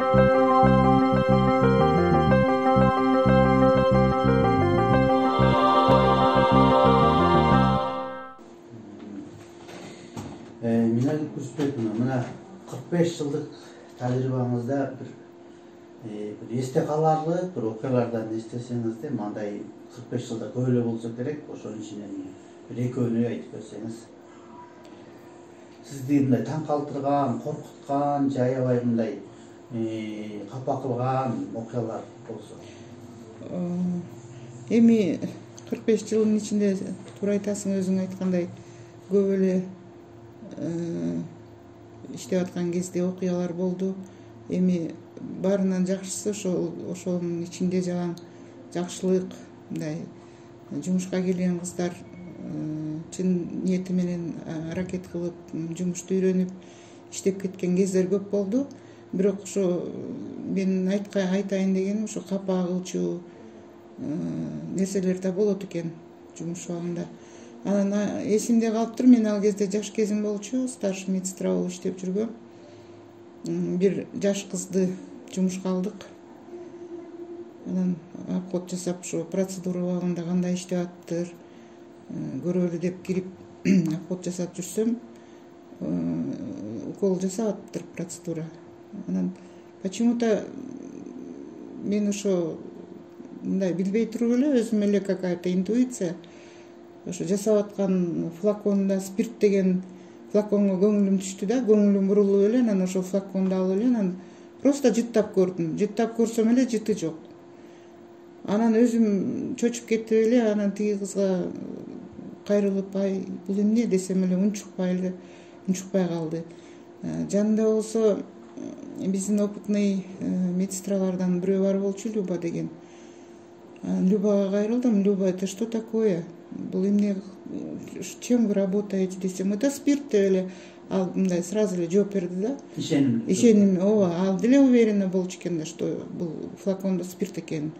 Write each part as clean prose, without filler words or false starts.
Minal Күрсбекова, мына 45 жылдық тәжірибеңізде bir есте қаларлық bir оқиғалардан естесеңіз де, мындай 45 жылда көйле болса керек, ошонун ичинен bir экөөнү айтып берсеңиз. Сизди мындай таң калтырган, коркуткан, же аябай мындай капа кылган окуялар болсо. Эми 45 жылдын ичинде туура айтасың, өзүң айткандай көп эле иштеп аткан кезде окуялар болду. Эми баарынан жакшысы ошонун ичинде жаган жакшылык, мындай жумушка келген кыздар чын ниети менен аракет кылып, жумушту үйрөнүп иштеп кеткен кездер көп болду. Бирок ошо мен айтайын дегеним, ошо капа кылчу нерселер да болот экен жумуш убагында. Анан эсимде калыптыр, мен ал кезде жаш кезим болчу, старший медсестра болуп иштеп жүргөм. Бир жаш кызды жумушка алдык. Анан обход жасап, ошо процедура убагында кандай иштеп аттыр көрөлү деп кирип обход жасап жүрсөм, укол жасап аттыр процедура. Анан почему-то мен ошо мындай билбей туруп эле, өзүм эле какая-то интуиция, ошо жасап аткан флаконда спирт деген флаконго көңүлүм түштү да, көңүлүм бурулуп эле, анан ошо флаконду алып эле, анан просто жыттап көрдүм. Жыттап көрсөм эле жыты жок. Анан өзүм чочуп кетип эле, анан тиги кызга кайрылып, ай бул эмне десем эле унчукпай калды. Жанында болсо биздин опытный медсестралардан бирөө бар болчу, Люба деген. Любага кайрылдым. Люба, это что такое? Бул эмне, чем вы работаете десем, это спирт деп эле ал мындай сразу эле жооп берди да. Ишеним, ооба, ал деле уверенно болчу экен да, что бул флаконда спирт экенин.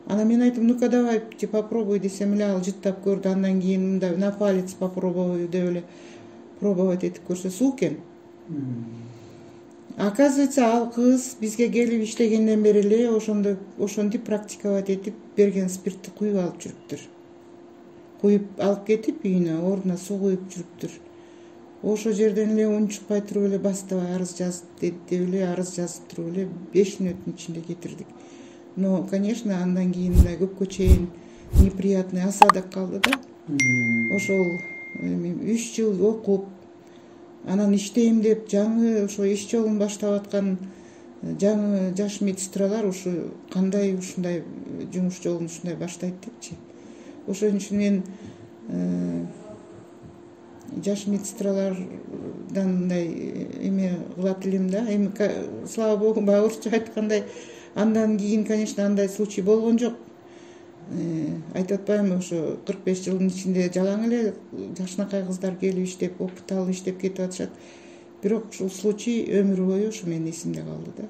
Анан мен айттым, ну-ка давайте попробуй десем эле, ал жыттап көрдү. Андан кийин мындай на палец попробую деп эле пробовать этип көрсө суу экен. Оказывается, ал кыз бизге келип иштегенден бери эле ошондуп практиковать этип берген спиртти куюп алып жүрүптүр. Куюп алып кетип үйүнө, ордуна суу куюп жүрүптүр. Ошо жерден эле унчукпай туруп эле бастабай арыз жаз деп эле арыз жазып туруп эле 5 мүнөттүн ичинде кетирдик. Но, конечно, андан кийин мындай көпкө чейин неприятный осадок калды да. Ошол 3 жыл окуп, анан иштейм деп жаңы ошо иш жолун баштап аткан жаңы жаш медсестралар ушу кандай ушундай жумуш жолун ушундай баштайт депчи. Ошон үчүн мен жаш медсестралардан мындай эме кылат элем да. Эми слава богу, баягы орусча айткандай, андан кийин, конечно, андай случай болгон жок. Айтып атпаймынбы, ошо 45 жылдын ичинде жалаң эле жакшынакай кыздар келип иштеп, опыт алып иштеп кетип атышат. Бирок ушул случай өмүр бою ушу менин эсимде калды да.